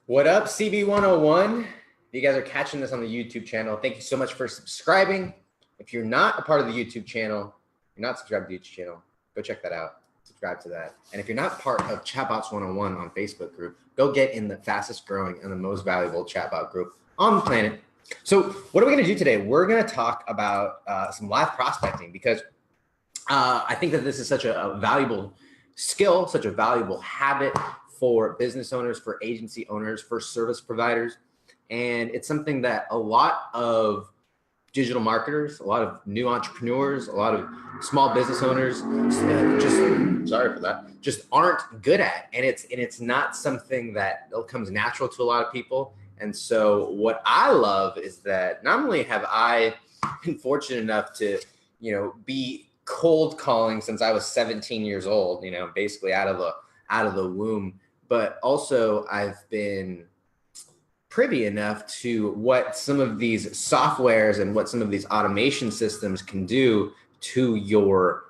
What up, CB101? If you guys are catching this on the YouTube channel, thank you so much for subscribing. If you're not a part of the YouTube channel, you're not subscribed to the YouTube channel, go check that out. Subscribe to that. And if you're not part of Chatbots 101 on Facebook group, go get in the fastest growing and the most valuable chatbot group on the planet. So what are we going to do today? We're going to talk about some live prospecting because I think that this is such a valuable skill, such a valuable habit for business owners, for agency owners, for service providers. And it's something that a lot of digital marketers, a lot of new entrepreneurs, a lot of small business owners just aren't good at. And it's not something that comes natural to a lot of people. And so what I love is that not only have I been fortunate enough to, be cold calling since I was 17 years old, basically out of the womb, but also I've been privy enough to what some of these softwares and what some of these automation systems can do to your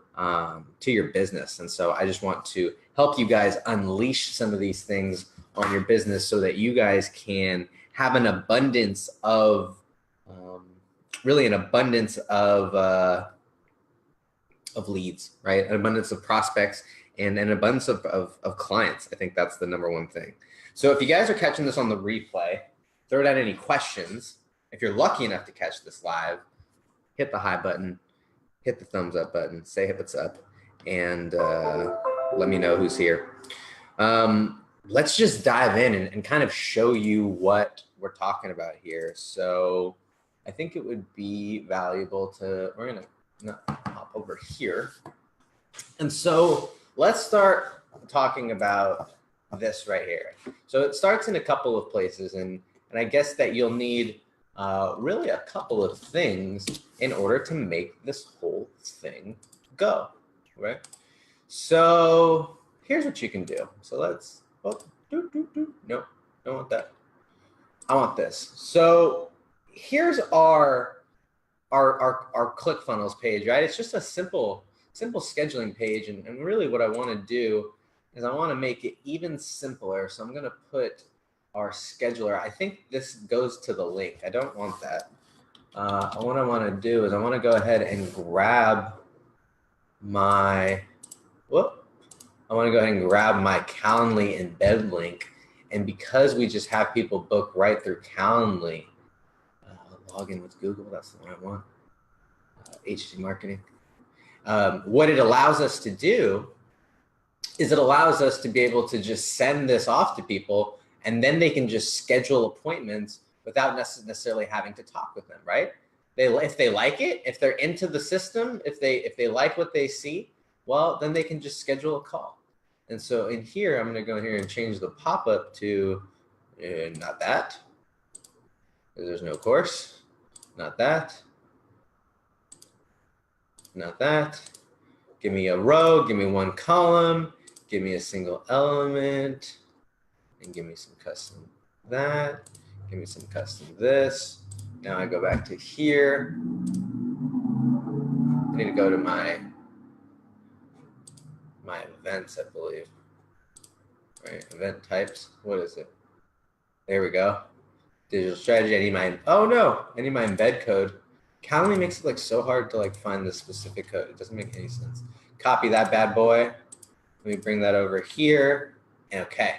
business. And so I just want to help you guys unleash some of these things on your business so that you guys can have an abundance of of leads, right? An abundance of prospects and an abundance of clients. I think that's the number one thing. So if you guys are catching this on the replay, throw down any questions. If you're lucky enough to catch this live, hit the hi button, hit the thumbs up button, say what's up, and let me know who's here. Let's just dive in and kind of show you what we're talking about here. So I think it would be valuable we're gonna hop over here. And so let's start talking about this right here. So it starts in a couple of places, and I guess that you'll need really a couple of things in order to make this whole thing go, right? So here's what you can do. So let's, no, don't want that. I want this. So here's our ClickFunnels page, right? It's just a simple scheduling page. And really what I want to do is I want to make it even simpler. So I'm going to put our scheduler. I think this goes to the link. I don't want that. What I want to do is I want to go ahead and grab my, Calendly embed link. And because we just have people book right through Calendly, log in with Google, that's the one I want, HT marketing. What it allows us to do is it allows us to be able to just send this off to people, and then they can just schedule appointments without necessarily having to talk with them, right? If they like it, if they're into the system, if they like what they see, well, then they can just schedule a call. And so in here, I'm going to go here and change the pop-up to not that, because there's no course, not that, not that. Give me a row, give me one column, give me a single element, and give me some custom that, give me some custom this. Now I go back to here. I need to go to my events, I believe. Right, event types, what is it? There we go. Digital strategy, I need my embed code. Calendly makes it so hard to find the specific code. It doesn't make any sense. Copy that bad boy. Let me bring that over here. And okay.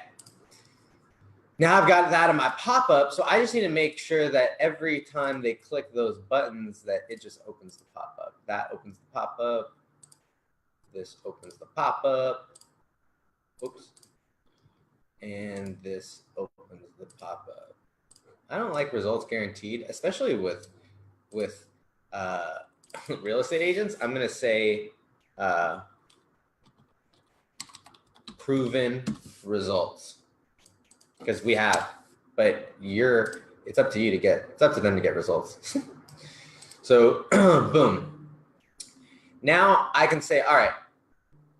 Now I've got that in my pop-up. So I just need to make sure that every time they click those buttons that it just opens the pop-up. That opens the pop-up. This opens the pop-up. Oops. And this opens the pop-up. I don't like results guaranteed, especially with real estate agents. I'm going to say proven results, because we have, but it's up to them to get results. So boom. Now I can say, all right,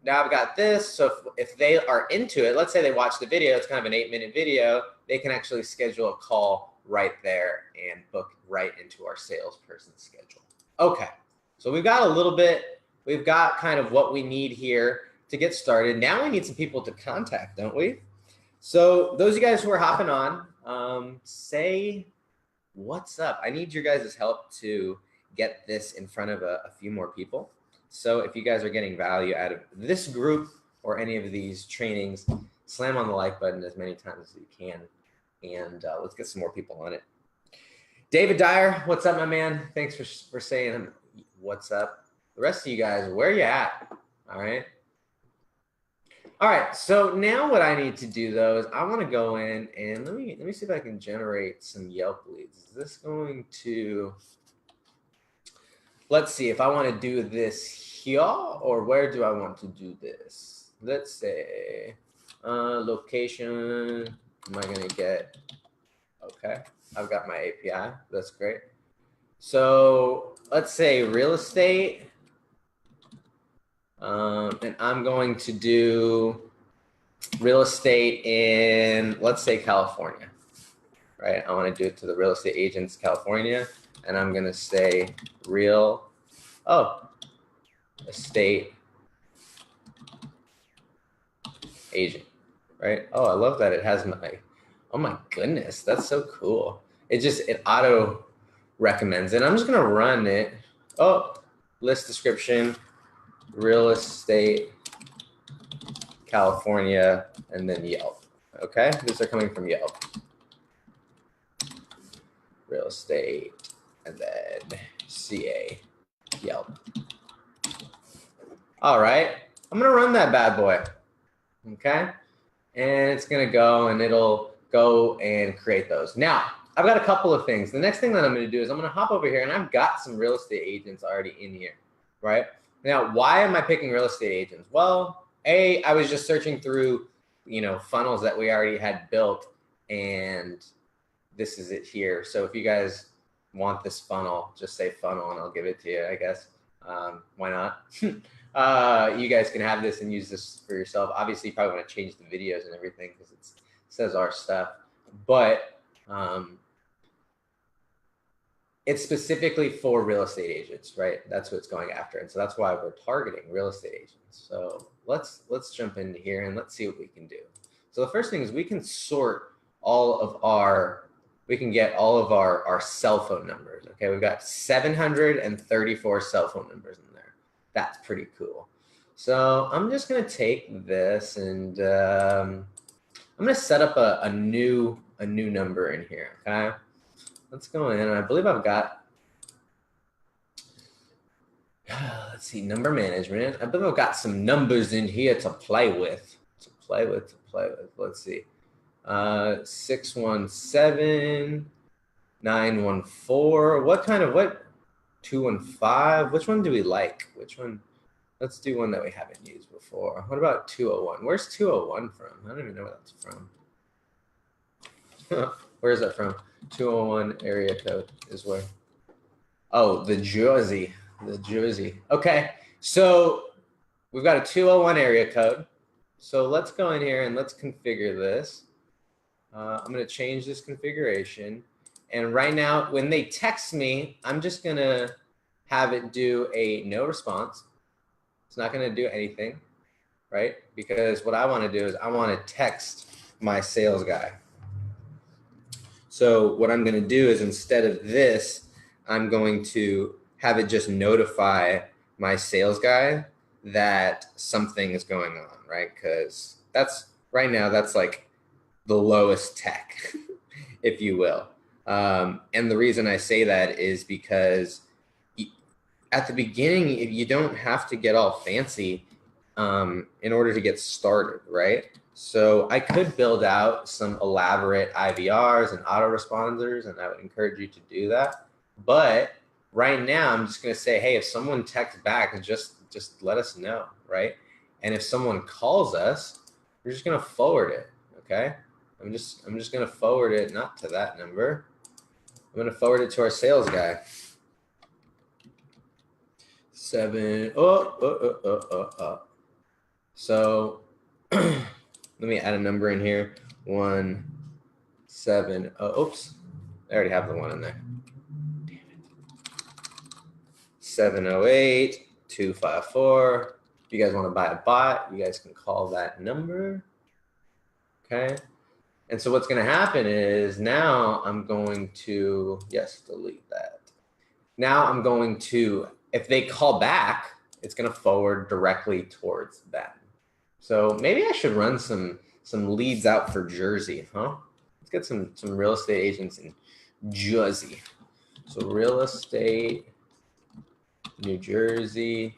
now I've got this. So if they are into it, let's say they watch the video, it's kind of an 8-minute video, they can actually schedule a call right there and book right into our salesperson schedule. Okay, so we've got kind of what we need here to get started. Now we need some people to contact, don't we? So those of you guys who are hopping on, say what's up. I need your guys' help to get this in front of a few more people. So if you guys are getting value out of this group or any of these trainings, slam on the like button as many times as you can. And let's get some more people on it. David Dyer, what's up, my man? Thanks for saying what's up. The rest of you guys, where you at? All right. All right, so now what I need to do though is I want to go in and let me see if I can generate some Yelp leads. Is this going to, let's see if I want to do this here or where do I want to do this? Let's say location. Am I going to get, okay, I've got my API. That's great. So let's say real estate. And I'm going to do real estate in, let's say, California, right? I want to do it to the real estate agents, California, and I'm going to say estate agent, right? Oh, I love that it has my, oh my goodness, that's so cool. It auto recommends it. I'm just going to run it. Oh, list description, real estate California, and then Yelp. Okay, these are coming from Yelp. Real estate, and then CA, Yelp. All right, I'm gonna run that bad boy. Okay, and it's gonna go and it'll go and create those. Now, I've got a couple of things. The next thing that I'm gonna do is I'm gonna hop over here and I've got some real estate agents already in here, right? Now, why am I picking real estate agents? Well, I was just searching through, funnels that we already had built, and this is it here. So if you guys want this funnel, just say funnel and I'll give it to you, I guess. Why not? You guys can have this and use this for yourself. Obviously, you probably want to change the videos and everything because it says our stuff, but it's specifically for real estate agents, right? That's what it's going after. And so that's why we're targeting real estate agents. So let's jump into here and let's see what we can do. So the first thing is we can sort we can get all of our cell phone numbers. Okay, we've got 734 cell phone numbers in there. That's pretty cool. So I'm just gonna take this and I'm gonna set up a new number in here, okay? Let's go in, and I believe I've got, let's see, number management. I believe I've got some numbers in here to play with. Let's see. 617, 914. What 215? Which one do we like? Which one? Let's do one that we haven't used before. What about 201? Where's 201 from? I don't even know where that's from. Where is that from? 201 area code is where. Oh, the Jersey. Okay, so we've got a 201 area code. So let's go in here and let's configure this. I'm going to change this configuration. And right now, when they text me, I'm just going to have it do a no response. It's not going to do anything, right? Because what I want to do is I want to text my sales guy. So what I'm going to do is instead of this, I'm going to have it just notify my sales guy that something is going on, right? Because right now that's like the lowest tech, if you will. And the reason I say that is because at the beginning, you don't have to get all fancy in order to get started, right? So I could build out some elaborate IVRs and autoresponders, and I would encourage you to do that. But right now, I'm just going to say, hey, if someone texts back, just let us know, right? And if someone calls us, we're just going to forward it, okay? I'm just going to forward it, not to that number. I'm going to forward it to our sales guy. 7. So let me add a number in here. 170. Oops, I already have the one in there. Damn it. 708-254. If you guys want to buy a bot, you guys can call that number. okay? And so what's going to happen is now I'm going to, yes, delete that. Now I'm going to, if they call back, it's going to forward directly towards them. So maybe I should run some leads out for Jersey, huh? Let's get some real estate agents in Jersey. So real estate, New Jersey,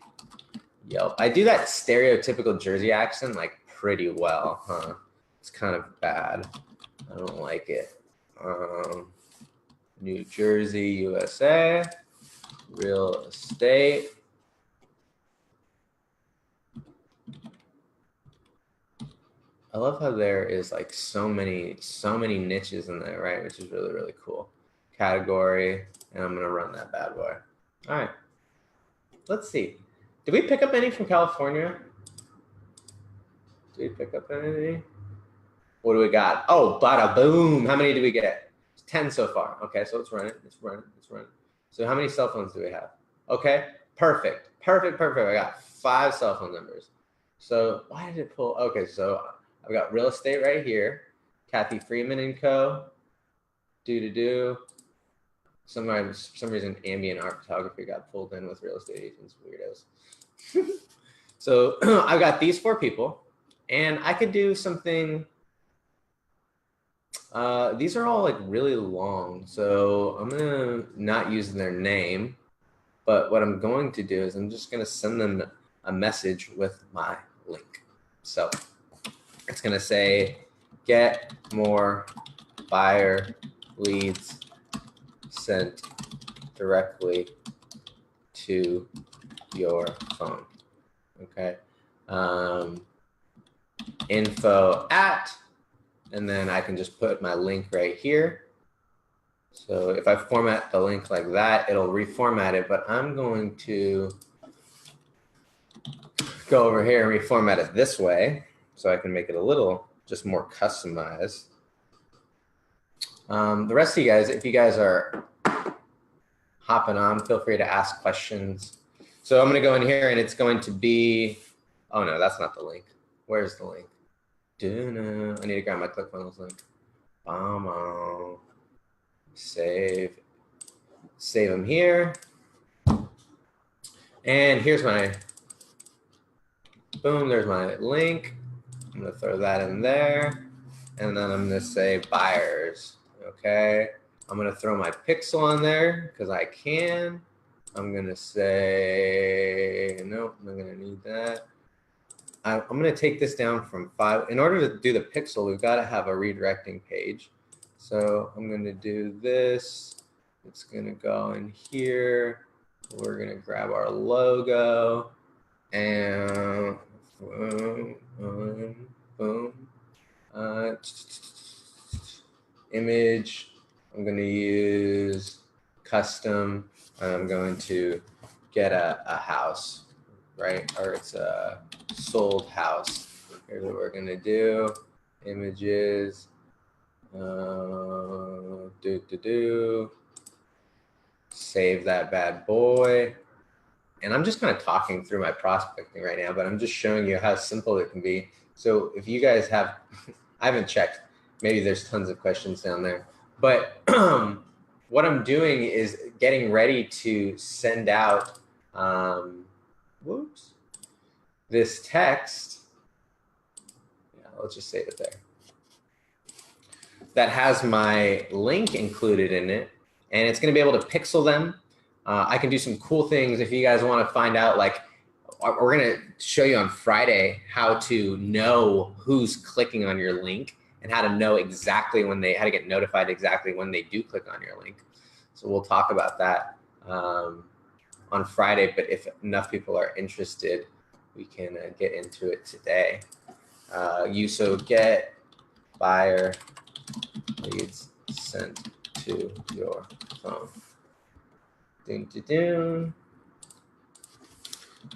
Yelp. I do that stereotypical Jersey accent like pretty well, huh? It's kind of bad. I don't like it. New Jersey, USA, real estate. I love how there is like so many niches in there, right? Which is really, really cool. Category, and I'm gonna run that bad boy. All right, let's see. Did we pick up any from California? Did we pick up any? What do we got? Oh, bada boom. How many do we get? 10 so far. Okay, so let's run it. Let's run it. Let's run it. So how many cell phones do we have? Okay, perfect. Perfect, perfect. I got 5 cell phone numbers. So why did it pull? Okay, so I've got real estate right here. Kathy Freeman and Co. Some reason ambient art photography got pulled in with real estate agents, weirdos. So I've got these 4 people, and I could do something. These are all like really long, so I'm gonna not use their name, but what I'm going to do is I'm just gonna send them a message with my link. So it's gonna say, get more buyer leads sent directly to your phone. Okay. Info at, and then I can just put my link right here. So if I format the link like that, it'll reformat it, but I'm going to go over here and reformat it this way so I can make it a little just more customized. The rest of you guys, if you guys are hopping on, feel free to ask questions. So I'm going to go in here and it's going to be, oh no, that's not the link. Where's the link? I need to grab my ClickFunnels link. Save them here. And here's my, boom, there's my link. I'm gonna throw that in there. And then I'm gonna say buyers, okay? I'm gonna throw my pixel on there because I can. I'm gonna say, nope, I'm not gonna need that. I'm gonna take this down from 5. In order to do the pixel, we've gotta have a redirecting page. So I'm gonna do this. It's gonna go in here. We're gonna grab our logo and boom, boom. Image, I'm gonna use custom. I'm going to get a house, right? Or it's a sold house. Here's what we're gonna do. Images, save that bad boy. And I'm just kind of talking through my prospecting right now, but I'm just showing you how simple it can be. So if you guys have, I haven't checked, maybe there's tons of questions down there, but what I'm doing is getting ready to send out, this text. Yeah, let's just save it there. That has my link included in it, and it's going to be able to pixel them. I can do some cool things if you guys want to find out, like we're going to show you on Friday how to know who's clicking on your link and how to know exactly when how to get notified exactly when they do click on your link. So we'll talk about that on Friday, but if enough people are interested, we can get into it today. So get buyer leads sent to your phone. Dun, dun, dun.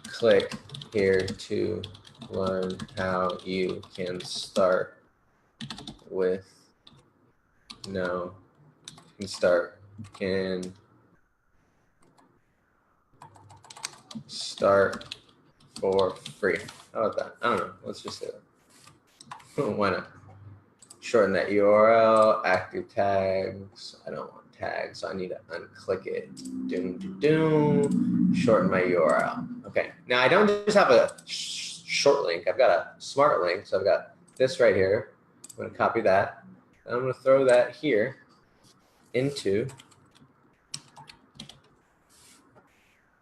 Click here to learn how you can start with start for free. How about that? I don't know. Let's just say that. Why not? shorten that URL, active tags. I don't want tags, so I need to unclick it. Shorten my URL. Okay, now I don't just have a short link, I've got a smart link. So I've got this right here. I'm gonna copy that. And I'm gonna throw that here into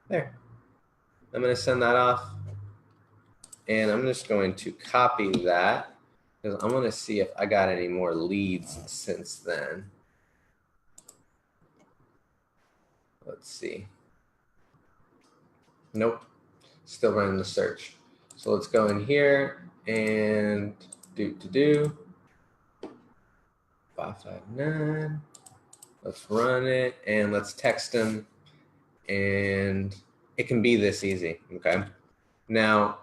there. I'm gonna send that off. And I'm just going to copy that because I'm going to see if I got any more leads since then. Let's see. Nope. Still running the search. So let's go in here and do 559. Let's run it and let's text them. And it can be this easy. Okay. Now,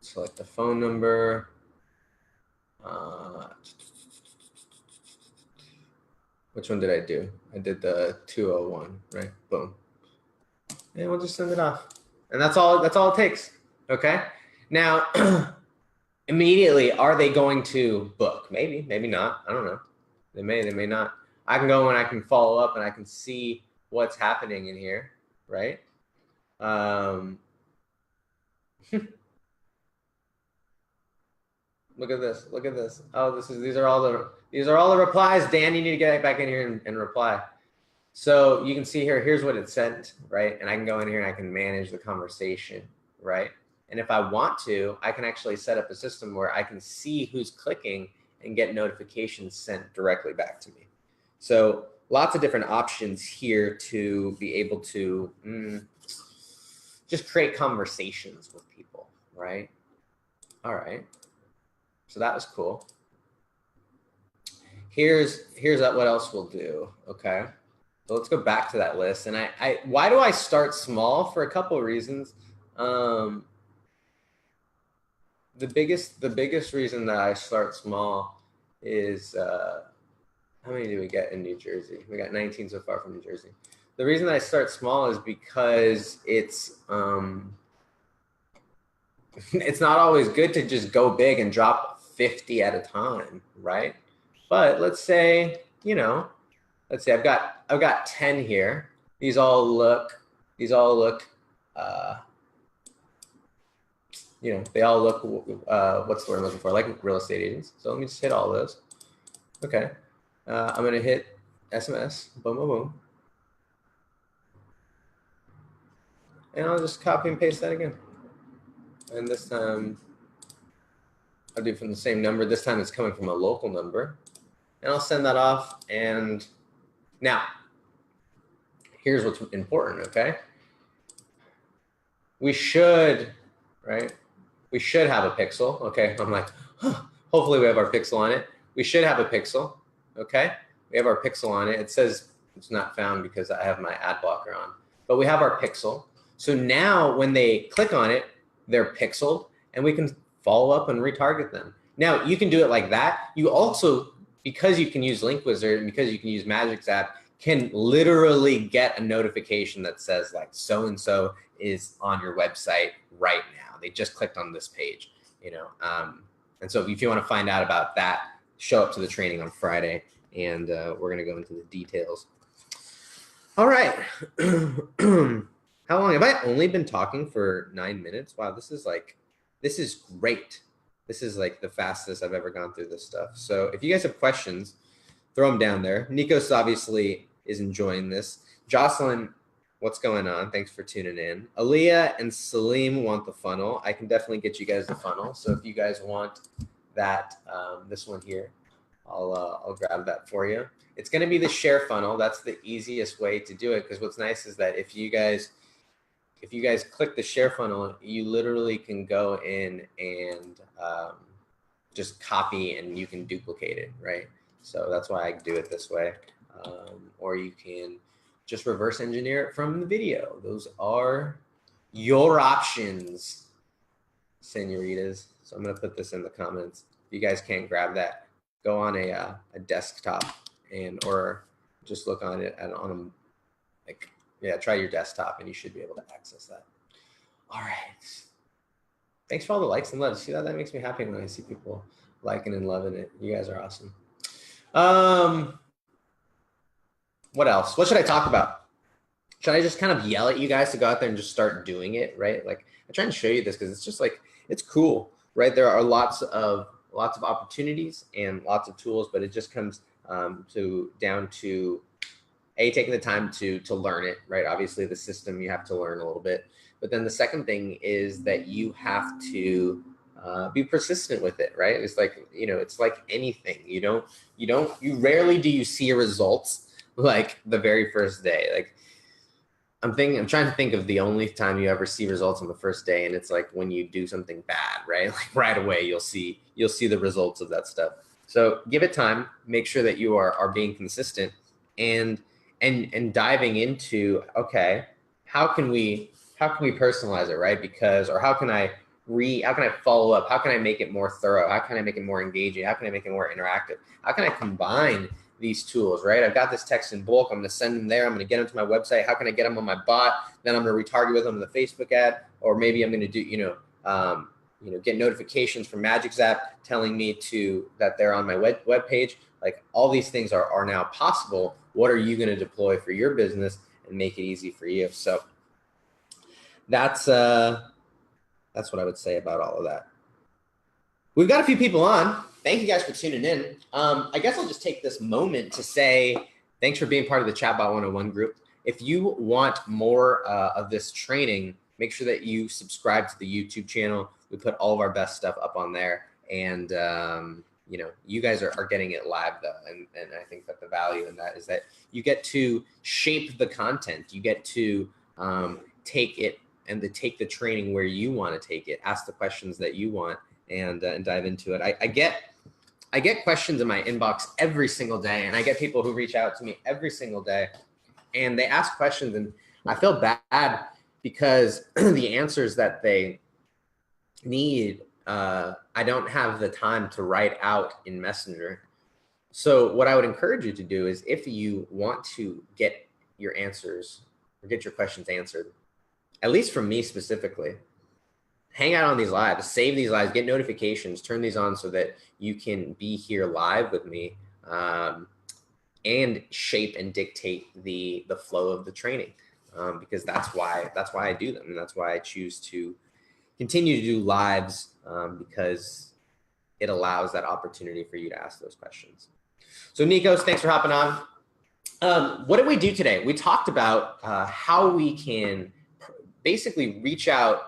select the phone number. Which one did I do? I did the 201, right? Boom. And we'll just send it off. And that's all it takes. Okay. Now, immediately, are they going to book? Maybe, maybe not. I don't know. They may not. I can go and I can follow up and I can see what's happening in here, right? Look at this. Look at this. Oh, these are all the replies. Dan, you need to get back in here and reply. So you can see here, here's what it sent, right? And I can go in here and I can manage the conversation, right? And if I want to, I can actually set up a system where I can see who's clicking and get notifications sent directly back to me. So lots of different options here to be able to just create conversations with people, right? All right. So that was cool. Here's what else we'll do, okay? So let's go back to that list. And why do I start small? For a couple of reasons. The biggest reason that I start small is, how many do we get in New Jersey? We got 19 so far from New Jersey. The reason that I start small is because it's not always good to just go big and drop 50 at a time, right? But let's say, let's say I've got 10 here. These all look, they all look, what's the word I'm looking for? Like real estate agents. So let me just hit all those. Okay. I'm going to hit SMS, boom, boom, boom. And I'll just copy and paste that again. And this time, I'll do from the same number. This time it's coming from a local number. And I'll send that off. And now, here's what's important, okay? We should, right? We should have a pixel, okay? I'm like, hopefully we have our pixel on it. We should have a pixel, okay? We have our pixel on it. It says it's not found because I have my ad blocker on. But we have our pixel. So now when they click on it, they're pixeled, and we can follow up and retarget them. Now, you can do it like that. You also, because you can use Link Wizard and because you can use Magic's app, can literally get a notification that says like so-and-so is on your website right now. They just clicked on this page, And so if you want to find out about that, show up to the training on Friday, and we're going to go into the details. All right. How long have I only been talking for 9 minutes? Wow, this is great. This is like the fastest I've ever gone through this stuff. So if you guys have questions, throw them down there. Nikos obviously is enjoying this. Jocelyn, what's going on? Thanks for tuning in. Aaliyah and Salim want the funnel. I can definitely get you guys the funnel. So if you guys want that, this one here, I'll grab that for you. It's going to be the share funnel. That's the easiest way to do it, because what's nice is that if you guys click the share funnel, you literally can go in and just copy and you can duplicate it, right? So that's why I do it this way. Or you can just reverse engineer it from the video. Those are your options, senoritas. So I'm gonna put this in the comments. If you guys can't grab that, go on a desktop or just look on it try your desktop and you should be able to access that. All right. Thanks for all the likes and loves. See that? That makes me happy when I see people Liking and loving it. You guys are awesome. What else? What should I talk about? Should I just kind of yell at you guys to go out there and just start doing it, right? Like I'm trying to show you this because it's just like, it's cool, right? There are lots of opportunities and lots of tools, but it just comes down to taking the time to learn it, right? Obviously the system, you have to learn a little bit, but then the second thing is that you have to be persistent with it, right? It's like, it's like anything. You rarely do you see results like the very first day. Like I'm trying to think of the only time you ever see results on the first day, and it's like when you do something bad, right? Like right away you'll see the results of that stuff. So give it time, make sure that you are being consistent and diving into, okay, how can we personalize it, right? Because, or how can I follow up? How can I make it more thorough? How can I make it more engaging? How can I make it more interactive? How can I combine these tools, right? I've got this text in bulk. I'm going to send them there. I'm going to get them to my website. How can I get them on my bot? Then I'm going to retarget with them in the Facebook ad, or maybe I'm going to do, get notifications from Magic Zap telling me that they're on my web page. Like all these things are now possible. What are you going to deploy for your business and make it easy for you? So that's what I would say about all of that. We've got a few people on. Thank you guys for tuning in. I guess I'll just take this moment to say thanks for being part of the Chatbot 101 group. If you want more of this training, make sure that you subscribe to the YouTube channel. We put all of our best stuff up on there. And, you guys are getting it live though. And I think that the value in that is that you get to shape the content. You get to take it and take the training where you want to take it, ask the questions that you want, and dive into it. I get questions in my inbox every single day, and I get people who reach out to me every single day, and they ask questions, and I feel bad because the answers that they need, I don't have the time to write out in Messenger. So what I would encourage you to do is, if you want to get your answers or get your questions answered, at least from me specifically, hang out on these lives, save these lives, get notifications, turn these on so that you can be here live with me and shape and dictate the flow of the training, because that's why I do them, and that's why I choose to continue to do lives, because it allows that opportunity for you to ask those questions. So Nikos, thanks for hopping on. What did we do today? We talked about how we can basically reach out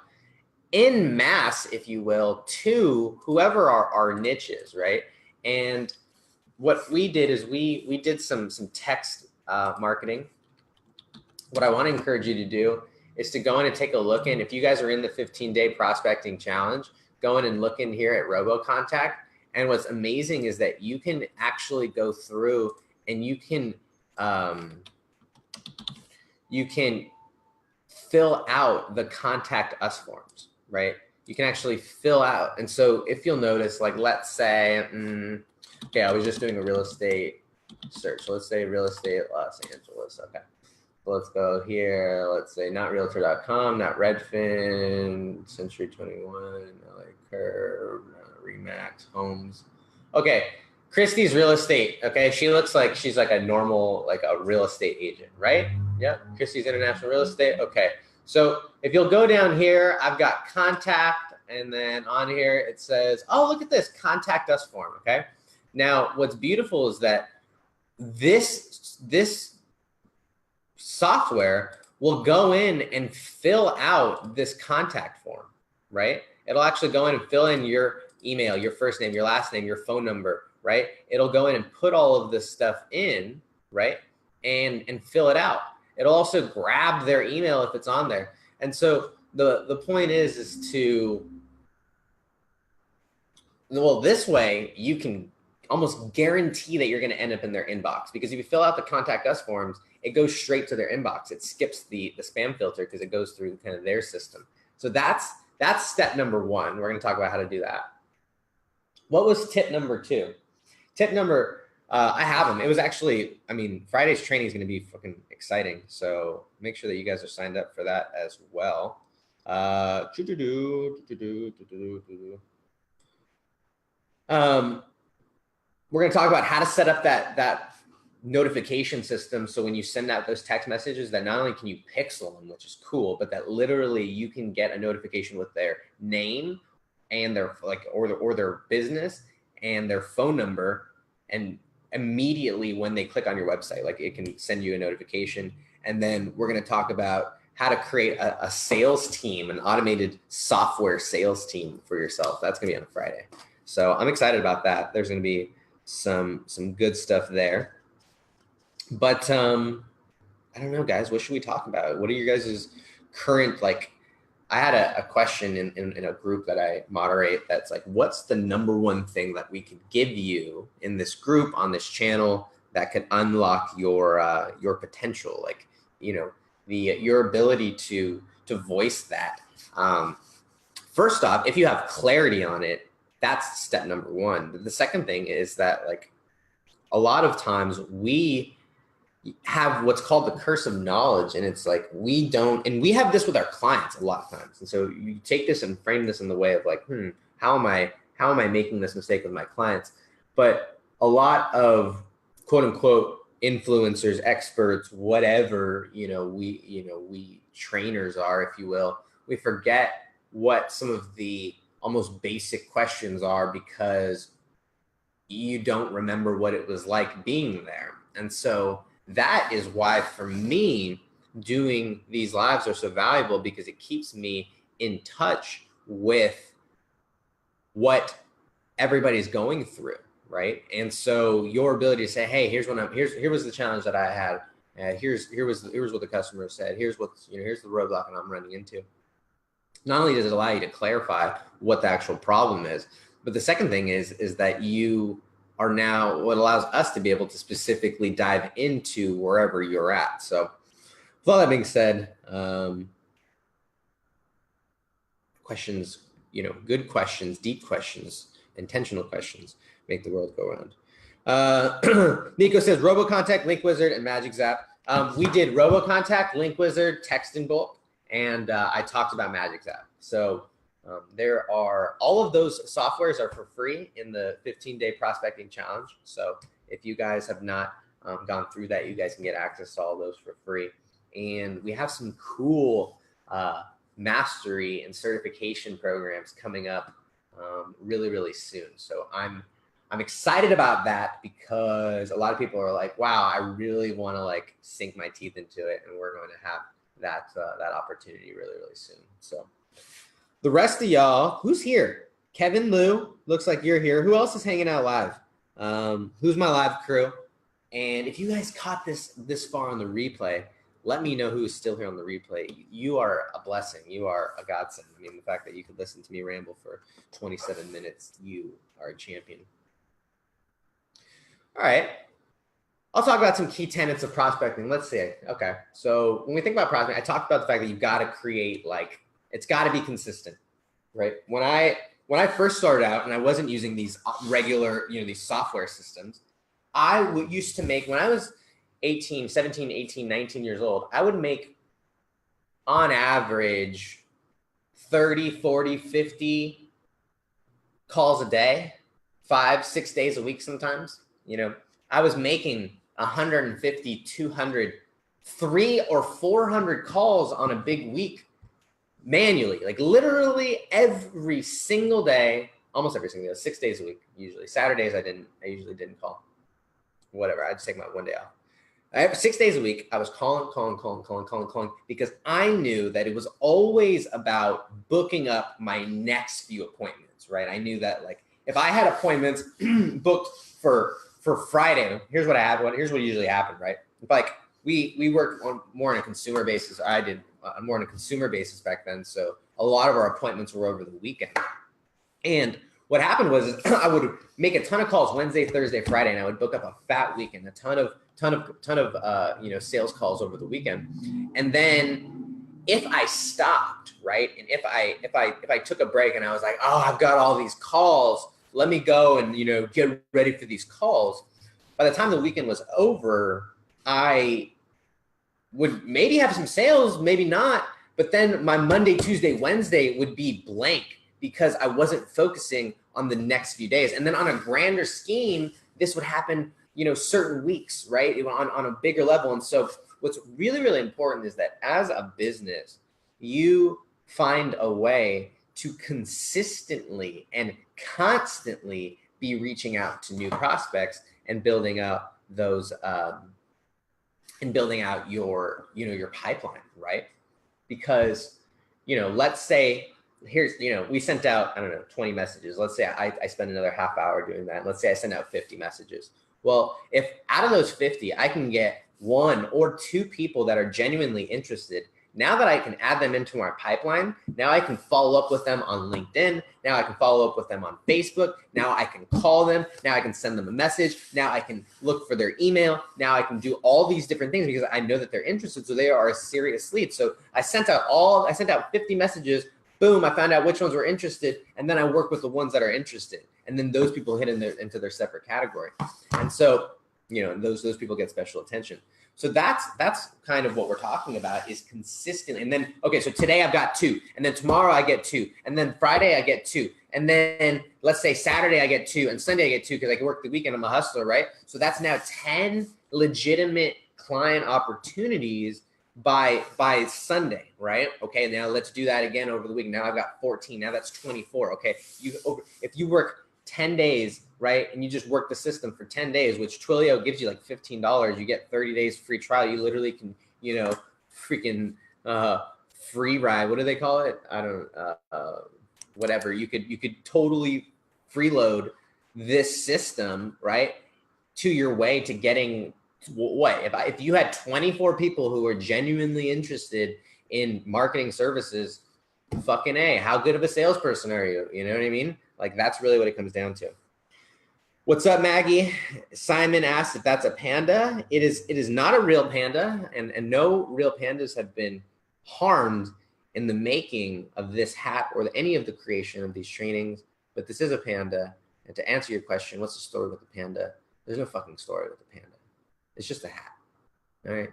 in mass, if you will, to whoever our niche is, right? And what we did is we did some text marketing. What I want to encourage you to do is to go in and take a look in. If you guys are in the 15-day prospecting challenge, go in and look in here at RoboContact. And what's amazing is that you can actually go through and you can fill out the contact us forms, right? You can actually fill out. And so if you'll notice, like, let's say, okay, I was just doing a real estate search. So let's say real estate Los Angeles. Okay. So let's go here. Let's say not realtor.com, not Redfin, Century 21, LA Curve, Remax Homes. Okay. Christy's real estate. Okay. She looks like she's like a normal, like a real estate agent, right? Yep. Christy's International Real Estate. Okay. So if you'll go down here, I've got contact, and then on here it says, oh, look at this, contact us form. Okay. Now what's beautiful is that this software will go in and fill out this contact form, right? It'll actually go in and fill in your email, your first name, your last name, your phone number, right? It'll go in and put all of this stuff in, right? And fill it out. It'll also grab their email if it's on there. And so the point is to, well, this way you can almost guarantee that you're going to end up in their inbox, because if you fill out the contact us forms, it goes straight to their inbox. It skips the spam filter because it goes through kind of their system. So that's step number one. We're going to talk about how to do that. What was tip number two? Tip number, I have them. It was actually, I mean, Friday's training is going to be fucking exciting. So make sure that you guys are signed up for that as well. We're going to talk about how to set up that notification system. So when you send out those text messages, that not only can you pixel them, which is cool, but that literally you can get a notification with their name and their or their business and their phone number, and immediately when they click on your website, like it can send you a notification. And then we're going to talk about how to create a sales team, an automated software sales team for yourself. That's going to be on Friday. So I'm excited about that. There's going to be some good stuff there. But I don't know, guys, what should we talk about? What are your guys' current, like, I had a question in a group that I moderate that's like, what's the number one thing that we could give you in this group on this channel that could unlock your potential? Like, you know, your ability to voice that. First off, if you have clarity on it, that's step number one. The second thing is that, like, a lot of times we have what's called the curse of knowledge, and it's like we don't, and we have this with our clients a lot of times. And so you take this and frame this in the way of like, how am I making this mistake with my clients? But a lot of quote unquote influencers, experts, whatever, we trainers are, if you will, we forget what some of the almost basic questions are because you don't remember what it was like being there. And so that is why, for me, doing these lives are so valuable, because it keeps me in touch with what everybody's going through, right? And so your ability to say, hey, here was the challenge that I had. Here's what the customer said. Here's the roadblock that I'm running into. Not only does it allow you to clarify what the actual problem is, but the second thing is that you are now, what allows us to be able to specifically dive into wherever you're at. So with all that being said, questions, good questions, deep questions, intentional questions make the world go round. Nico says RoboContact, Link Wizard, and Magic Zap. We did RoboContact, Link Wizard, Text in Bulk, and I talked about Magic Zap. So there are, all of those softwares are for free in the 15-day prospecting challenge. So if you guys have not gone through that, you guys can get access to all those for free. And we have some cool mastery and certification programs coming up really, really soon. So I'm excited about that, because a lot of people are like, wow, I really want to like sink my teeth into it. And we're going to have that opportunity really, really soon. So the rest of y'all, who's here? Kevin Liu, looks like you're here. Who else is hanging out live? Who's my live crew? And if you guys caught this far on the replay, let me know who is still here on the replay. You are a blessing. You are a godsend. I mean, the fact that you could listen to me ramble for 27 minutes, you are a champion. All right. I'll talk about some key tenets of prospecting. Let's see. Okay. So when we think about prospecting, I talked about the fact that you've got to create, like, it's got to be consistent, right? When I first started out and I wasn't using these regular, these software systems, I used to make, when I was 17, 18, 19 years old, I would make on average 30, 40, 50 calls a day, 5-6 days a week sometimes. I was making 150, 200, 300 or 400 calls on a big week manually, like literally every single day, almost every single day, 6 days a week usually. Saturdays I usually didn't call. Whatever, I'd just take my one day off. I have 6 days a week. I was calling, because I knew that it was always about booking up my next few appointments, right? I knew that, like, if I had appointments booked for Friday, here's what usually happened, right? Like we worked on more on a consumer basis. I did more on a consumer basis back then. So a lot of our appointments were over the weekend. And what happened was I would make a ton of calls Wednesday, Thursday, Friday, and I would book up a fat weekend, a ton of sales calls over the weekend. And then if I stopped, right, and if I took a break and I was like, oh, I've got all these calls, let me go and get ready for these calls. By the time the weekend was over, I would maybe have some sales, maybe not, but then my Monday, Tuesday, Wednesday would be blank, because I wasn't focusing on the next few days. And then on a grander scheme, this would happen, you know, certain weeks, right? On a bigger level. And so what's really, really important is that as a business, you find a way to consistently and constantly be reaching out to new prospects and building out those and building out your, you know, your pipeline, right? Because, you know, let's say here's, you know, we sent out, I don't know, 20 messages. Let's say I spend another half hour doing that. Let's say I send out 50 messages. Well, if out of those 50, I can get 1 or 2 people that are genuinely interested, now that I can add them into my pipeline, now I can follow up with them on LinkedIn. Now I can follow up with them on Facebook. Now I can call them. Now I can send them a message. Now I can look for their email. Now I can do all these different things because I know that they're interested. So they are a serious lead. So I sent out 50 messages. Boom, I found out which ones were interested. And then I work with the ones that are interested. And then those people hit into their separate category. And so, you know, those people get special attention. So that's kind of what we're talking about, is consistent. And then, okay, so today I've got 2, and then tomorrow I get 2, and then Friday I get 2, and then let's say Saturday I get 2, and Sunday I get 2 because I can work the weekend. I'm a hustler, right? So that's now 10 legitimate client opportunities by Sunday, right? Okay, now let's do that again over the week. Now I've got 14. Now that's 24. Okay, if you work 10 days, right, and you just work the system for 10 days, which Twilio gives you like $15, you get 30 days free trial. You literally can, you know, freaking free ride. What do they call it? I don't whatever. You could totally freeload this system, right, to your way to getting what? If you had 24 people who were genuinely interested in marketing services, fucking A, how good of a salesperson are you? You know what I mean? Like, that's really what it comes down to. What's up, Maggie? Simon asked if that's a panda. It is not a real panda, and no real pandas have been harmed in the making of this hat or any of the creation of these trainings, but this is a panda. And to answer your question, what's the story with the panda? There's no fucking story with the panda. It's just a hat, all right?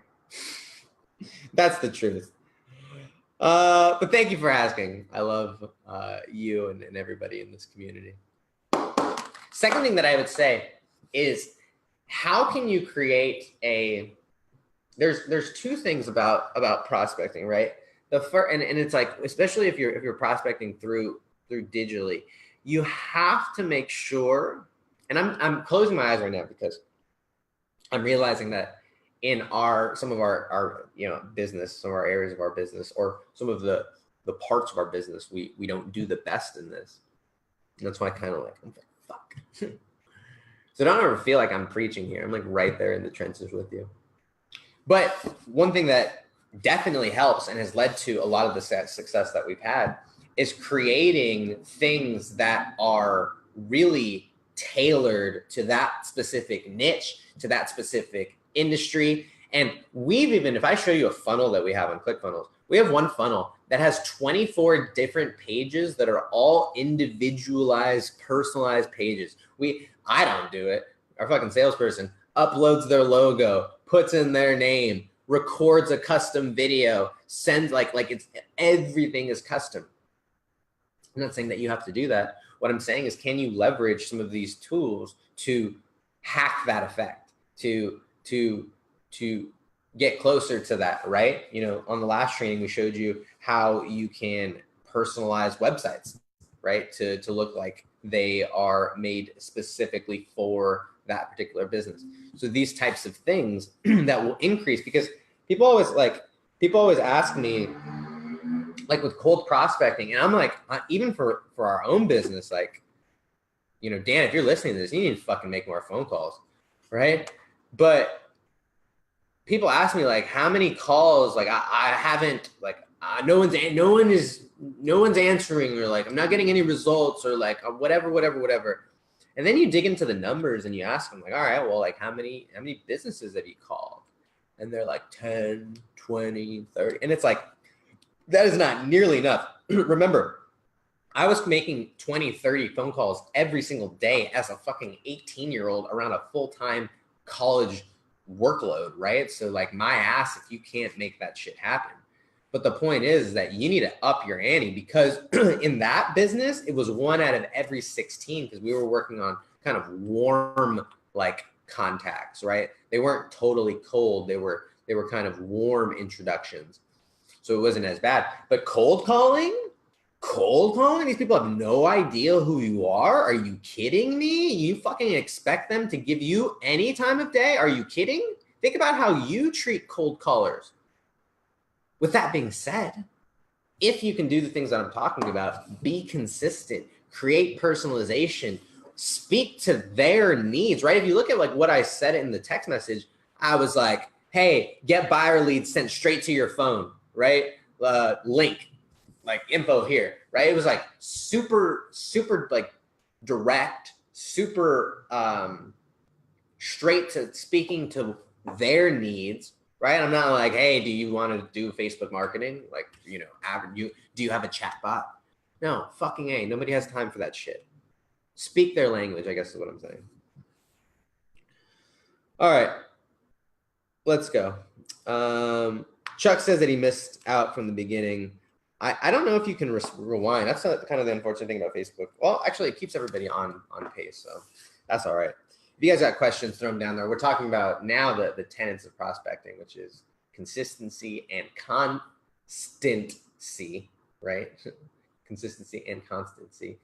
That's the truth. But thank you for asking. I love you and everybody in this community. Second thing that I would say is, how can you create a, there's 2 things about prospecting, right? The first, and it's like, especially if you're prospecting through digitally, you have to make sure, and I'm closing my eyes right now because I'm realizing that in some of our you know, business, some of our areas of our business, or some of the parts of our business, we don't do the best in this. And that's why I'm like, fuck. So don't ever feel like I'm preaching here. I'm like right there in the trenches with you. But one thing that definitely helps and has led to a lot of the success that we've had is creating things that are really tailored to that specific niche, to that specific industry. And we've even, if I show you a funnel that we have on ClickFunnels, we have one funnel that has 24 different pages that are all individualized, personalized pages. I don't do it. Our fucking salesperson uploads their logo, puts in their name, records a custom video, sends like it's, everything is custom. I'm not saying that you have to do that. What I'm saying is, can you leverage some of these tools to hack that effect, to get closer to that, right? You know, on the last training, we showed you how you can personalize websites, right? To look like they are made specifically for that particular business. So these types of things that will increase, because people always ask me, like with cold prospecting, and I'm like, even for our own business, like, you know, Dan, if you're listening to this, you need to fucking make more phone calls, right? But people ask me, like, how many calls, like I haven't, like, no one's answering, or like, I'm not getting any results, or like whatever. And then you dig into the numbers and you ask them, like, all right, well, like, how many businesses have you called? And they're like 10, 20, 30. And it's like, that is not nearly enough. Remember, I was making 20, 30 phone calls every single day as a fucking 18-year-old around a full-time college workload, right? So like, my ass if you can't make that shit happen. But the point is that you need to up your ante, because in that business, it was 1 out of every 16, because we were working on kind of warm like contacts, right? They weren't totally cold. They were kind of warm introductions. So it wasn't as bad. But cold calling, these people have no idea who you are. Are you kidding me? You fucking expect them to give you any time of day? Are you kidding? Think about how you treat cold callers. With that being said, if you can do the things that I'm talking about, be consistent, create personalization, speak to their needs, right? If you look at like what I said in the text message, I was like, hey, get buyer leads sent straight to your phone, right? Link, like info here, right? It was like super like direct, super straight to speaking to their needs, right? I'm not like, hey, do you want to do Facebook marketing? Like, you know, do you have a chatbot? No, fucking A. Nobody has time for that shit. Speak their language, I guess is what I'm saying. All right, let's go. Chuck says that he missed out from the beginning. I don't know if you can rewind. That's kind of the unfortunate thing about Facebook. Well, actually, it keeps everybody on pace, so that's all right. If you guys got questions, throw them down there. We're talking about now the tenets of prospecting, which is consistency and constancy, right? Consistency and constancy,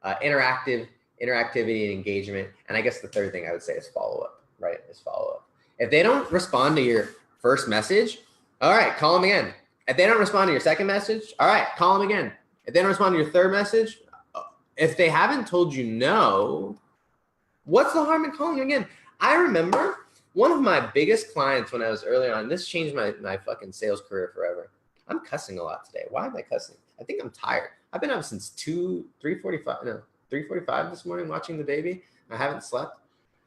interactivity and engagement. And I guess the third thing I would say is follow-up, right? Is follow-up. If they don't respond to your first message, all right, call them again. If they don't respond to your second message, all right, call them again. If they don't respond to your third message, if they haven't told you no, what's the harm in calling again? I remember one of my biggest clients when I was early on, this changed my fucking sales career forever. I'm cussing a lot today. Why am I cussing? I think I'm tired. I've been up since 3:45 this morning watching the baby. I haven't slept.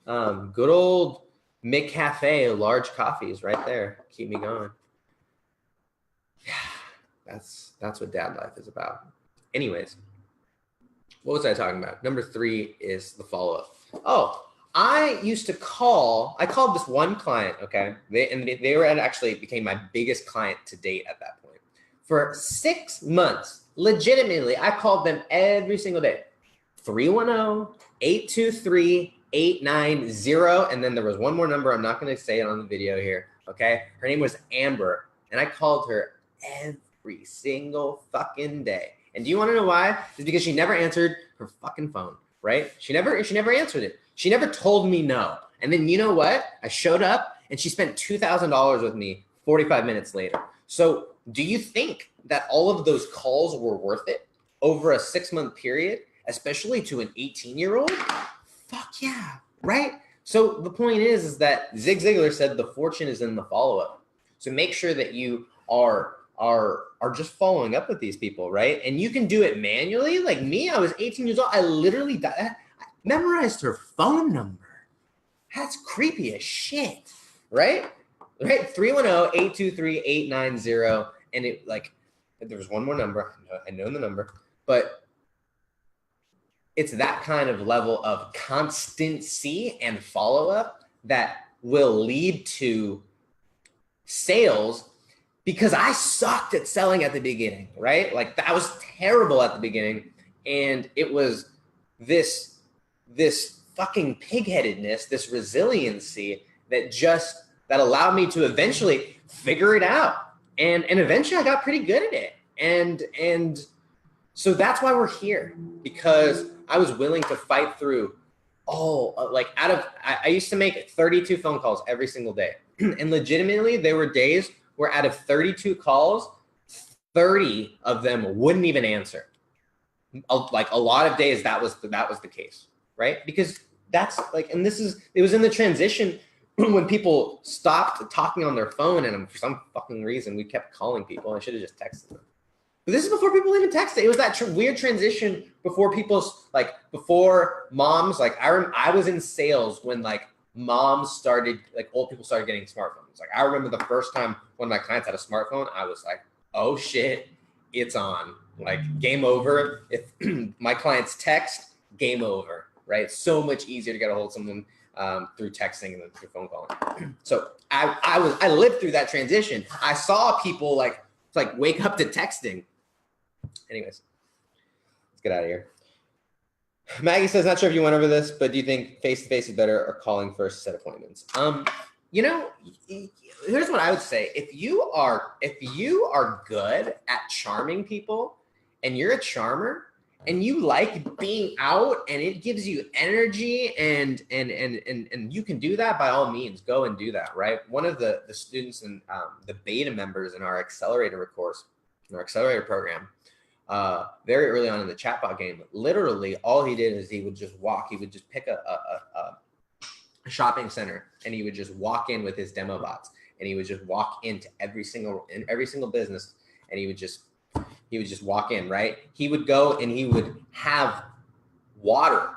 Good old McCafe, large coffees right there. Keep me going. Yeah, that's what dad life is about. Anyways, what was I talking about? Number 3 is the follow-up. Oh, I called this one client, okay? They were actually became my biggest client to date at that point. For 6 months, legitimately, I called them every single day. 310-823-890. And then there was one more number. I'm not going to say it on the video here, okay? Her name was Amber. And I called her every single fucking day. And do you want to know why? It's because she never answered her fucking phone, right? She never answered it. She never told me no. And then you know what? I showed up and she spent $2,000 with me 45 minutes later. So do you think that all of those calls were worth it over a 6-month period, especially to an 18-year-old? Fuck yeah, right? So the point is that Zig Ziglar said the fortune is in the follow-up. So make sure that you are just following up with these people, right? And you can do it manually. Like me, I was 18 years old. I literally I memorized her phone number. That's creepy as shit, right? Right? 310-823-890. And it like, there was one more number. I know the number, but it's that kind of level of constancy and follow-up that will lead to sales, because I sucked at selling at the beginning, right? Like that was terrible at the beginning. And it was this fucking pigheadedness, this resiliency that allowed me to eventually figure it out. And eventually I got pretty good at it. And so that's why we're here, because I was willing to fight through I used to make 32 phone calls every single day. And legitimately, there were days where out of 32 calls, 30 of them wouldn't even answer. Like a lot of days, that was the case, right? Because that's like, and it was in the transition when people stopped talking on their phone, and for some fucking reason, we kept calling people. I should have just texted them. But this is before people even texted. It was that weird transition before before moms, like I was in sales when like moms started, like old people started getting smartphones. Like I remember the first time one of my clients had a smartphone, I was like, oh shit, it's on. Like game over. If my clients text, game over, right? It's so much easier to get a hold of someone through texting than through phone calling. So I lived through that transition. I saw people like It's like, wake up to texting. Anyways, let's get out of here. Maggie says, not sure if you went over this, but do you think face-to-face is better or calling first set appointments? You know, here's what I would say. If you are good at charming people and you're a charmer and you like being out and it gives you energy and you can do that, by all means, go and do that, right? One of the students and the beta members in our accelerator course, in our accelerator program, very early on in the chatbot game, literally all he did is he would just walk. He would just pick a shopping center and he would just walk in with his demo bots and he would just walk into every single business and he would just walk in, right? He would go and he would have water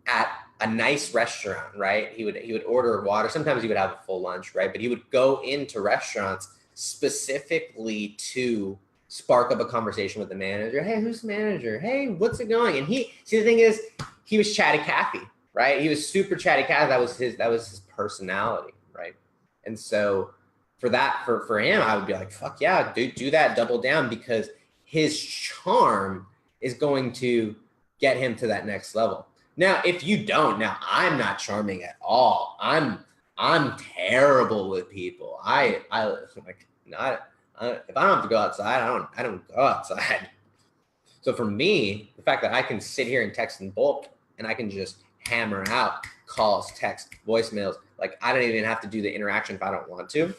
at a nice restaurant, right? He would order water. Sometimes he would have a full lunch, right? But he would go into restaurants specifically to spark up a conversation with the manager. Hey, who's the manager? Hey, what's it going? And the thing is, he was chatty Cathy, right? He was super chatty Cathy. That was his personality, right? And so for him, I would be like, fuck yeah, do that, double down, because his charm is going to get him to that next level. Now, if you don't, now I'm not charming at all. I'm terrible with people. If I don't have to go outside, I don't go outside. So for me, the fact that I can sit here and text in bulk and I can just hammer out calls, text, voicemails, like I don't even have to do the interaction if I don't want to.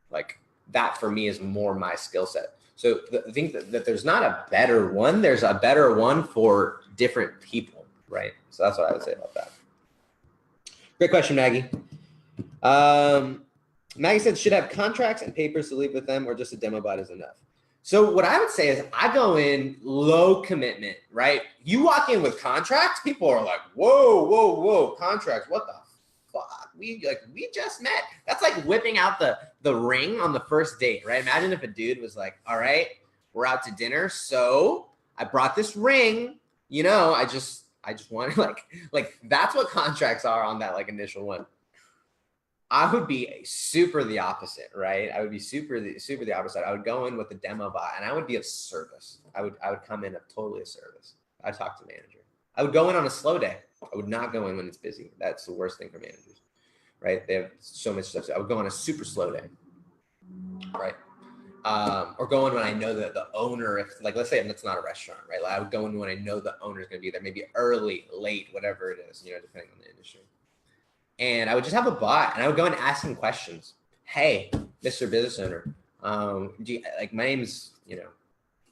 Like that for me is more my skill set. So I think that there's not a better one. There's a better one for different people, right? So that's what I would say about that. Great question, Maggie. Maggie said, should have contracts and papers to leave with them or just a demo bot is enough? So what I would say is I go in low commitment, right? You walk in with contracts, people are like, whoa, contracts, what the fuck? We just met. That's like whipping out the ring on the first date, right? Imagine if a dude was like, all right, we're out to dinner, so I brought this ring, I just want like that's what contracts are on that like initial one. I would be super the opposite, right? I would be super the opposite. I would go in with the demo bot and I would be of service. I would come in of totally of service. I'd talk to the manager. I would go in on a slow day. I would not go in when it's busy. That's the worst thing for managers, right? They have so much stuff. So I would go on a super slow day, right? Or go in when I know that the owner, if like, let's say it's not a restaurant, right? Like I would go in when I know the owner is going to be there, maybe early, late, whatever it is, depending on the industry. And I would just have a bot and I would go and ask him questions. Hey, Mr. Business Owner, my name's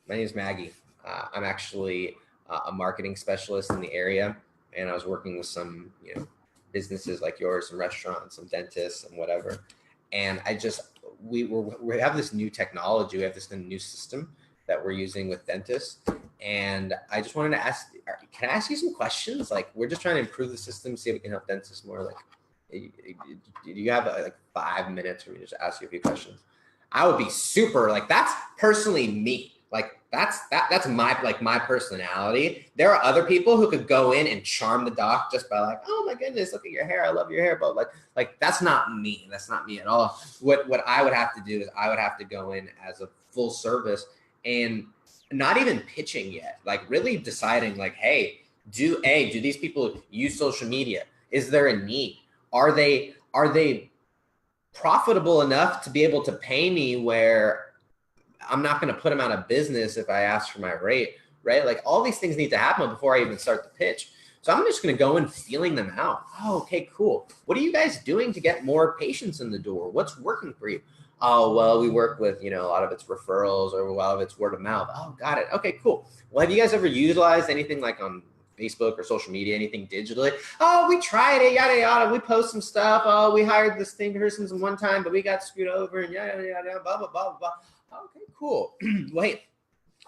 Maggie. I'm actually a marketing specialist in the area. And I was working with some, businesses like yours, some restaurants, some dentists and whatever. And we have this new technology. We have this new system that we're using with dentists. And I just wanted to ask, can I ask you some questions? Like, we're just trying to improve the system, see if we can help dentists more. Like, do you have like 5 minutes for me to just ask you a few questions? I would be super, like, that's personally me. Like, that's my personality. There are other people who could go in and charm the doc just by like, oh my goodness, look at your hair. I love your hair. But like that's not me. That's not me at all. What I would have to do is I would have to go in as a full service and not even pitching yet, like really deciding like, hey, do these people use social media? Is there a need? Are they profitable enough to be able to pay me where I'm not going to put them out of business if I ask for my rate, right? Like all these things need to happen before I even start the pitch. So I'm just going to go in feeling them out. Oh, okay, cool. What are you guys doing to get more patients in the door? What's working for you? Oh, well, we work with, a lot of it's referrals or a lot of it's word of mouth. Oh, got it. Okay, cool. Well, have you guys ever utilized anything like on Facebook or social media, anything digitally? Oh, we tried it, yada, yada. We post some stuff. Oh, we hired this thing person one time, but we got screwed over and yada, yada, blah, blah, blah, blah. Okay, cool. Wait,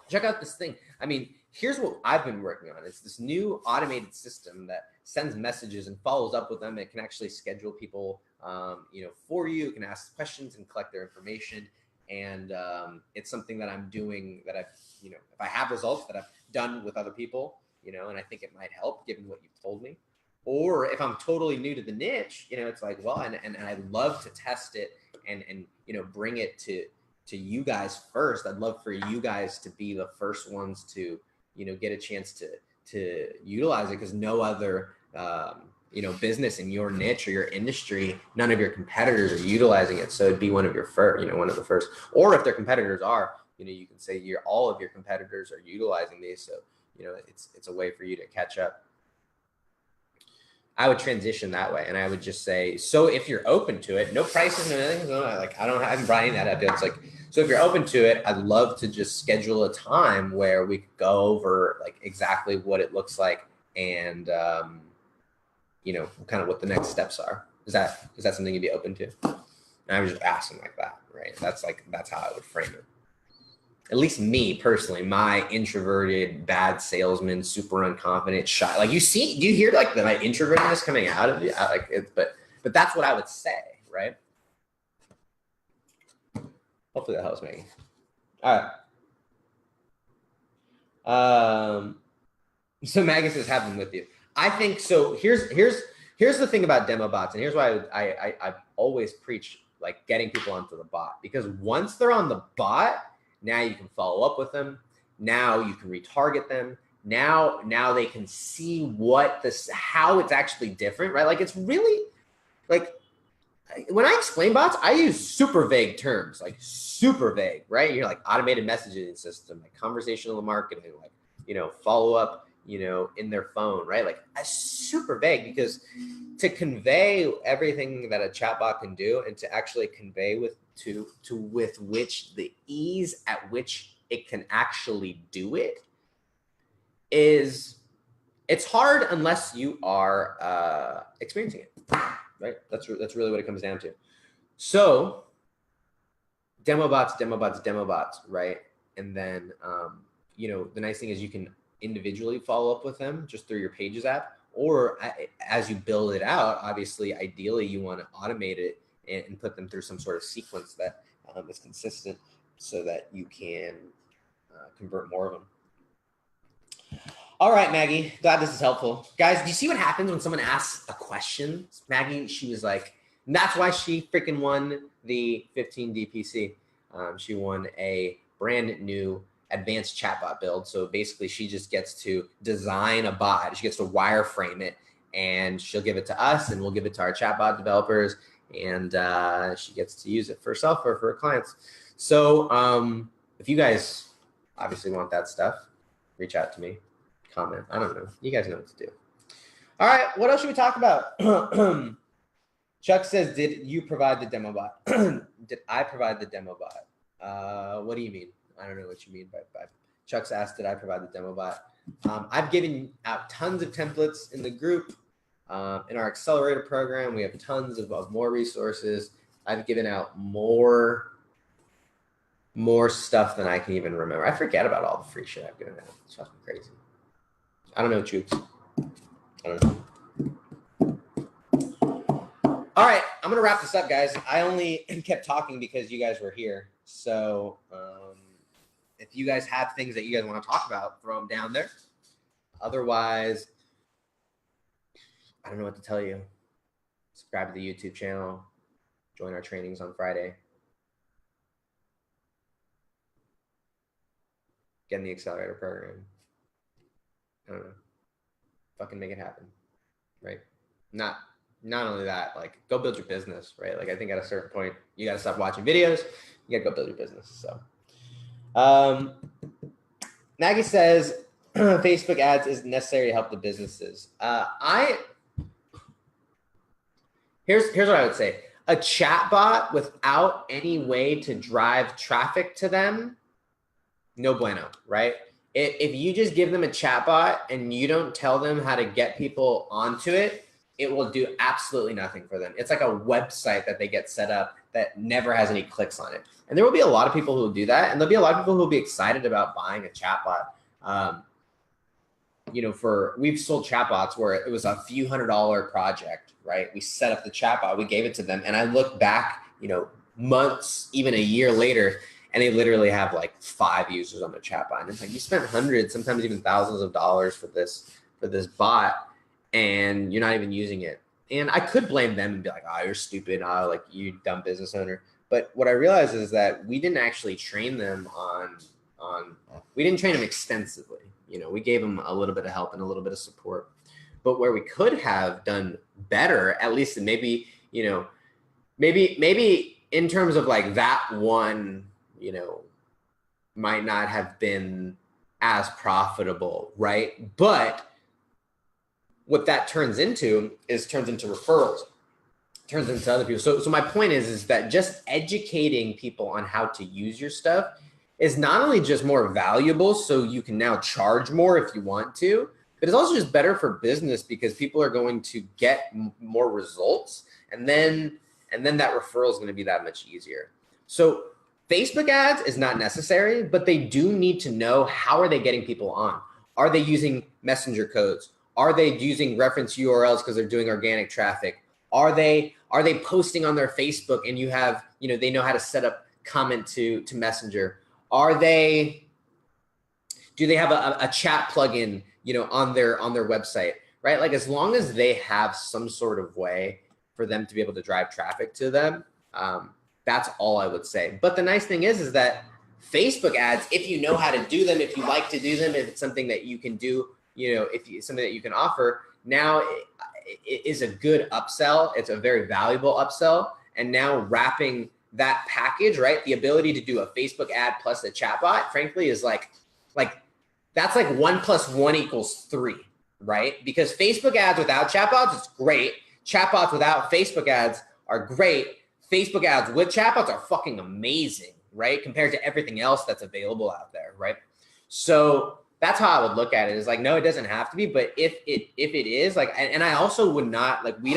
check out this thing. I mean, here's what I've been working on. It's this new automated system that sends messages and follows up with them. It can actually schedule people, for you. It can ask questions and collect their information. And it's something that I'm doing that I've, if I have results that I've done with other people, and I think it might help given what you've told me. Or if I'm totally new to the niche, it's like, well, and I'd love to test it and bring it to you guys first. I'd love for you guys to be the first ones to, get a chance to utilize it, because no other, business in your niche or your industry, none of your competitors are utilizing it. So it'd be one of your first, one of the first, or if their competitors are, you can say all of your competitors are utilizing these. So, it's a way for you to catch up. I would transition that way, and I would just say, so if you're open to it, no prices, no anything, I haven't brought any of that up. It's like, so if you're open to it, I'd love to just schedule a time where we could go over like exactly what it looks like, and kind of what the next steps are. Is that something you'd be open to? And I was just asking like that, right? That's how I would frame it. At least me personally, my introverted, bad salesman, super unconfident, shy. Like do you hear like my introvertedness coming out of you? But that's what I would say, right? Hopefully that helps me. All right. So Maggie says, have them with you. I think so. Here's the thing about demo bots, and here's why I always preach like getting people onto the bot, because once they're on the bot, now you can follow up with them. Now you can retarget them. Now they can see how it's actually different, right? Like it's really like when I explain bots, I use super vague terms, like super vague, right? You're like automated messaging system, like conversational marketing, like, follow up, in their phone, right? Like super vague, because to convey everything that a chatbot can do, and to actually convey with which the ease at which it can actually do it it's hard unless you are experiencing it, right? That's really what it comes down to. So demo bots, right? And then the nice thing is you can individually follow up with them just through your Pages app, or as you build it out, obviously, ideally you want to automate it and put them through some sort of sequence that is consistent, so that you can convert more of them. All right, Maggie, glad this is helpful. Guys, do you see what happens when someone asks a question? Maggie, she was like, and that's why she freaking won the 15 DPC. She won a brand new advanced chatbot build. So basically she just gets to design a bot. She gets to wireframe it, and she'll give it to us, and we'll give it to our chatbot developers, and she gets to use it for herself or for her clients. So if you guys obviously want that stuff, reach out to me, comment. I don't know. You guys know what to do. All right. What else should we talk about? Chuck says, did you provide the demo bot? Did I provide the demo bot? What do you mean? I don't know what you mean by Chuck's asked, did I provide the demo bot? I've given out tons of templates in the group. In our accelerator program, we have tons of more resources. I've given out more stuff than I can even remember. I forget about all the free shit I've given out. It's fucking crazy. I don't know, Chooks. I don't know. All right, I'm going to wrap this up, guys. I only kept talking because you guys were here. So if you guys have things that you guys want to talk about, throw them down there. Otherwise, I don't know what to tell you. Subscribe to the YouTube channel. Join our trainings on Friday. Get in the accelerator program. I don't know. Fucking make it happen, right? Not only that, like, go build your business, right? Like, I think at a certain point, you got to stop watching videos. You got to go build your business. So, Maggie says, Facebook ads is necessary to help the businesses. Here's what I would say. A chatbot without any way to drive traffic to them, no bueno, right? If you just give them a chatbot and you don't tell them how to get people onto it, it will do absolutely nothing for them. It's like a website that they get set up that never has any clicks on it. And there will be a lot of people who will do that. And there'll be a lot of people who will be excited about buying a chatbot. We've sold chatbots where it was a few $100 project, right? We set up the chatbot, we gave it to them. And I look back, months, even a year later, and they literally have like 5 users on their chatbot. And it's like, you spent hundreds, sometimes even thousands of dollars for this bot, and you're not even using it. And I could blame them and be like, oh, you're stupid. Oh, like, you dumb business owner. But what I realized is that we didn't actually train them we didn't train them extensively. You know, we gave them a little bit of help and a little bit of support. But where we could have done better, at least maybe, you know, maybe in terms of like that one, you know, might not have been as profitable, right? But what that turns into referrals, turns into other people. So my point is that just educating people on how to use your stuff is not only just more valuable, so you can now charge more if you want to, but it's also just better for business because people are going to get more results, and then that referral is going to be that much easier. So Facebook ads is not necessary, but they do need to know how are they getting people on. Are they using messenger codes? Are they using reference URLs because they're doing organic traffic? Are they posting on their Facebook and you have, you know, they know how to set up comment to Messenger? Do they have a chat plugin, you know, on their website, right? Like as long as they have some sort of way for them to be able to drive traffic to them, that's all I would say. But the nice thing is that Facebook ads, if you know how to do them, if you like to do them, if it's something that you can do, you know, if it's something that you can offer, now it is a good upsell. It's a very valuable upsell. And now wrapping that package, right? The ability to do a Facebook ad plus a chatbot, frankly, is like that's like 1 + 1 = 3, right? Because Facebook ads without chatbots is great. Chatbots without Facebook ads are great. Facebook ads with chatbots are fucking amazing, right? Compared to everything else that's available out there, right? So that's how I would look at it. Is like, no, it doesn't have to be, but if it is, like, and I also would not, like, we're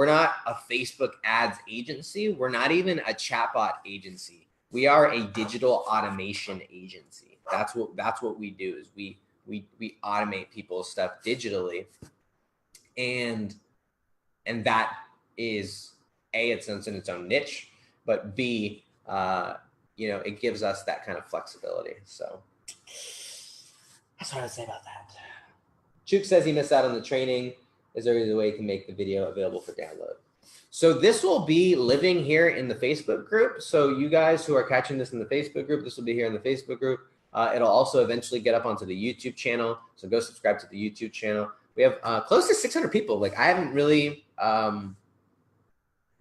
not a Facebook ads agency. We're not even a chatbot agency. We are a digital automation agency. That's what we do, is we automate people's stuff digitally. And that is it's in its own niche, but B, you know, it gives us that kind of flexibility. So that's what I would say about that. Chuk says he missed out on the training. Is there a way you can make the video available for download? So this will be living here in the Facebook group. So you guys who are catching this in the Facebook group, this will be here in the Facebook group. It'll also eventually get up onto the YouTube channel. So go subscribe to the YouTube channel. We have close to 600 people. Like, I haven't really,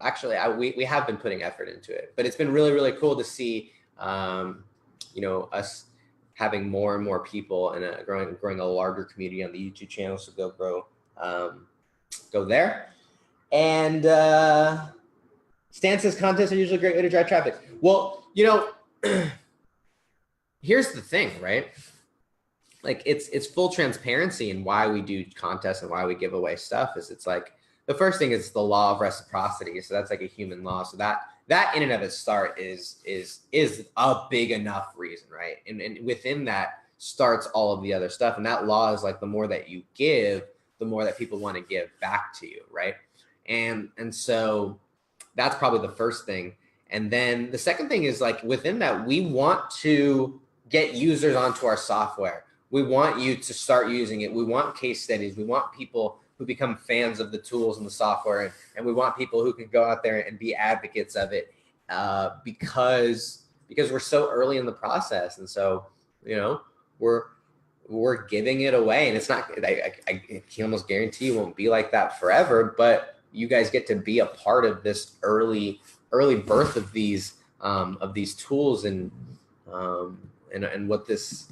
actually, we have been putting effort into it, but it's been really, really cool to see, you know, us having more and more people and growing a larger community on the YouTube channel. So go there. And Stan says contests are usually a great way to drive traffic. Well, you know, here's the thing, right? Like, it's full transparency in why we do contests and why we give away stuff. Is it's like, the first thing is the law of reciprocity. So that's like a human law. So that in and of its start is a big enough reason, right? And within that starts all of the other stuff. And that law is like, the more that you give, the more that people want to give back to you, right? And so that's probably the first thing. And then the second thing is, like, within that, we want to get users onto our software. We want you to start using it. We want case studies. We want people who become fans of the tools and the software, and we want people who can go out there and be advocates of it, because we're so early in the process. And so, you know, we're giving it away, and it's not, I can almost guarantee you won't be like that forever, but you guys get to be a part of this early birth of these tools and what this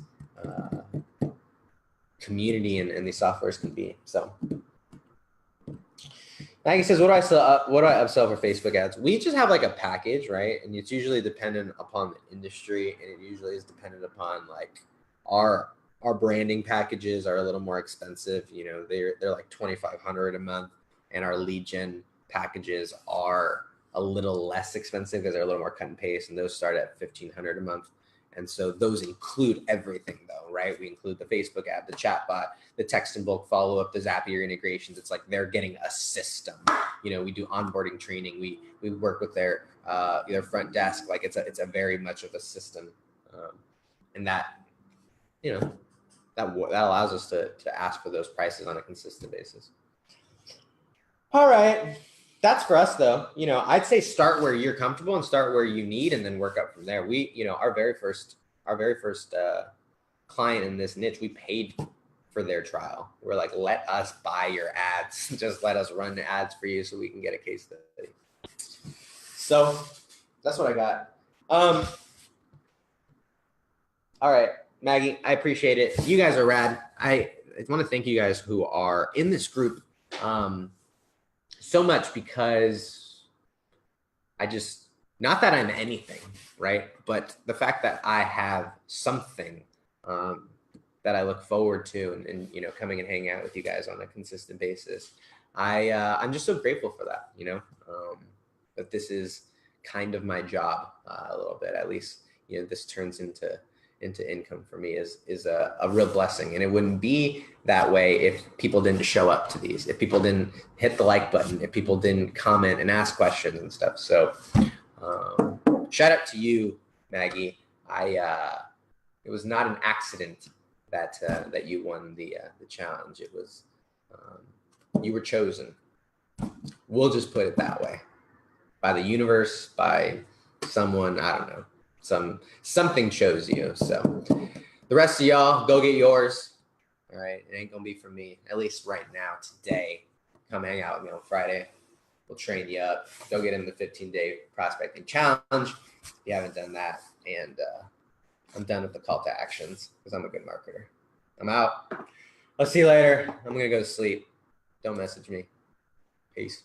community and these softwares can be. So Maggie says, what do I upsell for Facebook ads? We just have like a package, right? And it's usually dependent upon the industry, and it usually is dependent upon, like, our branding packages are a little more expensive. You know, they're like $2,500 a month, and our lead gen packages are a little less expensive because they're a little more cut and paste, and those start at $1,500 a month. And so those include everything, though, right? We include the Facebook ad, the chatbot, the text and bulk follow-up, the Zapier integrations. It's like they're getting a system. You know, we do onboarding training. We work with their front desk. Like, it's a very much of a system, and that, you know, that allows us to ask for those prices on a consistent basis. All right. That's for us though. I'd say start where you're comfortable and start where you need, and then work up from there. Our very first client in this niche, we paid for their trial. We're like, let us buy your ads. Just let us run the ads for you so we can get a case study. So that's what I got. All right, Maggie, I appreciate it. You guys are rad. I want to thank you guys who are in this group so much, because not that I'm anything, right? But the fact that I have something that I look forward to, and coming and hanging out with you guys on a consistent basis, I'm just so grateful for that. That this is kind of my job a little bit, at least. This turns into income for me is a real blessing. And it wouldn't be that way if people didn't show up to these, if people didn't hit the like button, if people didn't comment and ask questions and stuff. So shout out to you, Maggie. It was not an accident that you won the challenge. It was you were chosen. We'll just put it that way, by the universe, by someone, I don't know. Something chose you. So the rest of y'all, go get yours. All right, it ain't gonna be for me, at least right now, today. Come hang out with me on Friday. We'll train you up. Go get in the 15-day prospecting challenge if you haven't done that. And I'm done with the call to actions because I'm a good marketer. I'm out. I'll see you later. I'm gonna go to sleep. Don't message me. Peace.